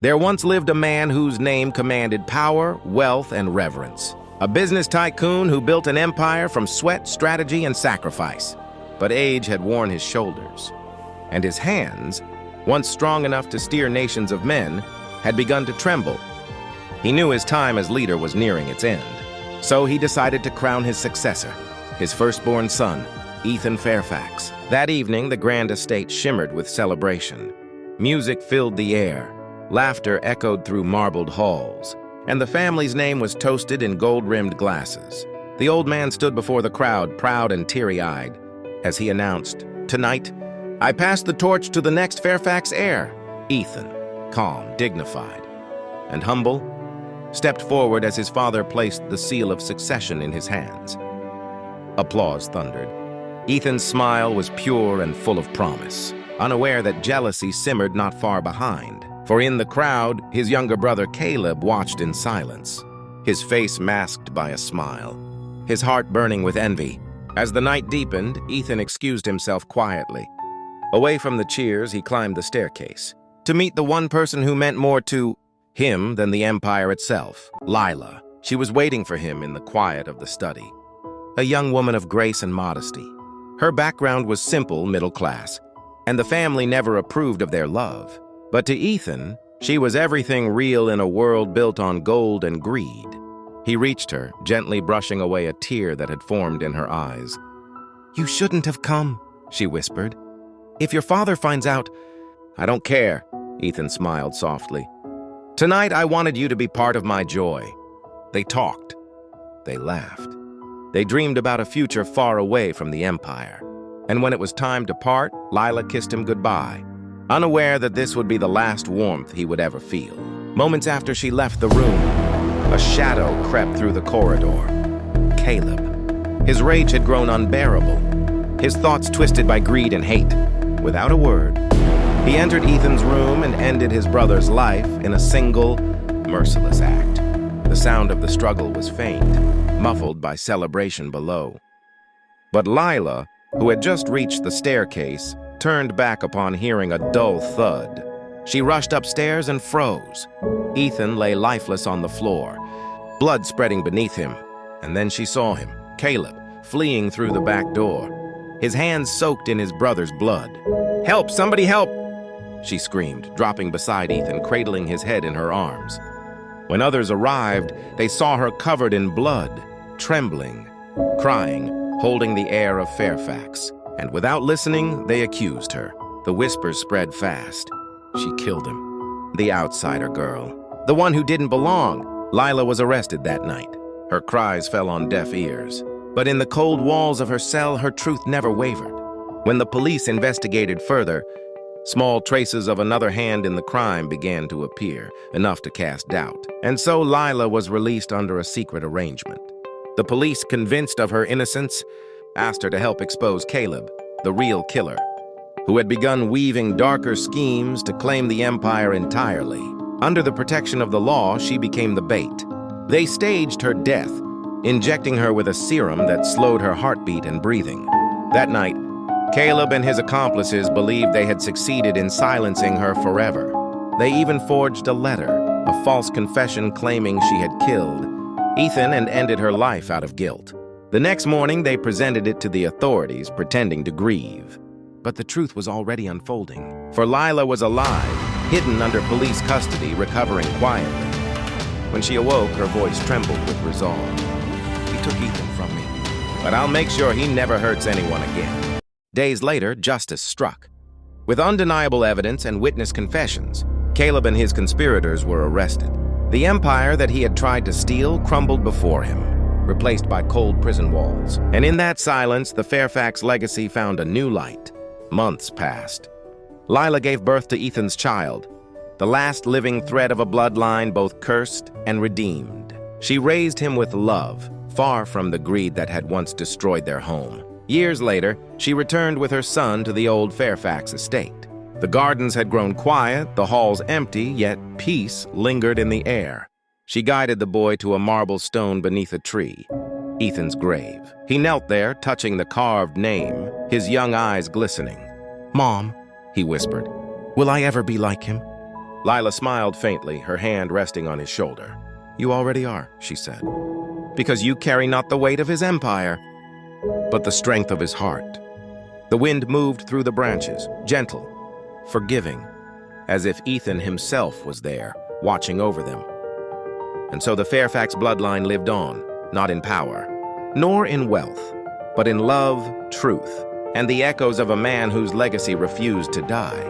There once lived a man whose name commanded power, wealth, and reverence. A business tycoon who built an empire from sweat, strategy, and sacrifice. But age had worn his shoulders, and his hands, once strong enough to steer nations of men, had begun to tremble. He knew his time as leader was nearing its end, so he decided to crown his successor, his firstborn son, Ethan Fairfax. That evening, the grand estate shimmered with celebration. Music filled the air, laughter echoed through marbled halls, and the family's name was toasted in gold-rimmed glasses. The old man stood before the crowd, proud and teary-eyed, as he announced, "Tonight, I pass the torch to the next Fairfax heir." Ethan, calm, dignified, and humble, stepped forward as his father placed the seal of succession in his hands. Applause thundered. Ethan's smile was pure and full of promise, unaware that jealousy simmered not far behind. For in the crowd, his younger brother Caleb watched in silence, his face masked by a smile, his heart burning with envy. As the night deepened, Ethan excused himself quietly. Away from the cheers, he climbed the staircase, to meet the one person who meant more to him than the empire itself, Lila. She was waiting for him in the quiet of the study, a young woman of grace and modesty. Her background was simple, middle class, and the family never approved of their love. But to Ethan, she was everything real in a world built on gold and greed. He reached her, gently brushing away a tear that had formed in her eyes. "You shouldn't have come," she whispered. "If your father finds out—" "I don't care," Ethan smiled softly. "Tonight I wanted you to be part of my joy." They talked. They laughed. They dreamed about a future far away from the empire. And when it was time to part, Lila kissed him goodbye, unaware that this would be the last warmth he would ever feel. Moments after she left the room, a shadow crept through the corridor. Caleb. His rage had grown unbearable, his thoughts twisted by greed and hate. Without a word, he entered Ethan's room and ended his brother's life in a single, merciless act. The sound of the struggle was faint, muffled by celebration below. But Lila, who had just reached the staircase, turned back upon hearing a dull thud. She rushed upstairs and froze. Ethan lay lifeless on the floor, blood spreading beneath him. And then she saw him, Caleb, fleeing through the back door, his hands soaked in his brother's blood. "Help! Somebody help!" she screamed, dropping beside Ethan, cradling his head in her arms. When others arrived, they saw her covered in blood, trembling, crying, holding the heir of Fairfax. And without listening, they accused her. The whispers spread fast. She killed him. The outsider girl. The one who didn't belong. Lila was arrested that night. Her cries fell on deaf ears. But in the cold walls of her cell, her truth never wavered. When the police investigated further, small traces of another hand in the crime began to appear, enough to cast doubt. And so Lila was released under a secret arrangement. The police, convinced of her innocence, asked her to help expose Caleb, the real killer, who had begun weaving darker schemes to claim the empire entirely. Under the protection of the law, she became the bait. They staged her death, injecting her with a serum that slowed her heartbeat and breathing. That night, Caleb and his accomplices believed they had succeeded in silencing her forever. They even forged a letter, a false confession claiming she had killed Ethan and ended her life out of guilt. The next morning, they presented it to the authorities, pretending to grieve. But the truth was already unfolding. For Lila was alive, hidden under police custody, recovering quietly. When she awoke, her voice trembled with resolve. "He took Ethan from me, but I'll make sure he never hurts anyone again." Days later, justice struck. With undeniable evidence and witness confessions, Caleb and his conspirators were arrested. The empire that he had tried to steal crumbled before him, replaced by cold prison walls. And in that silence, the Fairfax legacy found a new light. Months passed. Lila gave birth to Ethan's child, the last living thread of a bloodline both cursed and redeemed. She raised him with love, far from the greed that had once destroyed their home. Years later, she returned with her son to the old Fairfax estate. The gardens had grown quiet, the halls empty, yet peace lingered in the air. She guided the boy to a marble stone beneath a tree, Ethan's grave. He knelt there, touching the carved name, his young eyes glistening. "Mom," he whispered, "will I ever be like him?" Lila smiled faintly, her hand resting on his shoulder. "You already are," she said, "because you carry not the weight of his empire, but the strength of his heart." The wind moved through the branches, gentle, forgiving, as if Ethan himself was there, watching over them. And so the Fairfax bloodline lived on, not in power, nor in wealth, but in love, truth, and the echoes of a man whose legacy refused to die.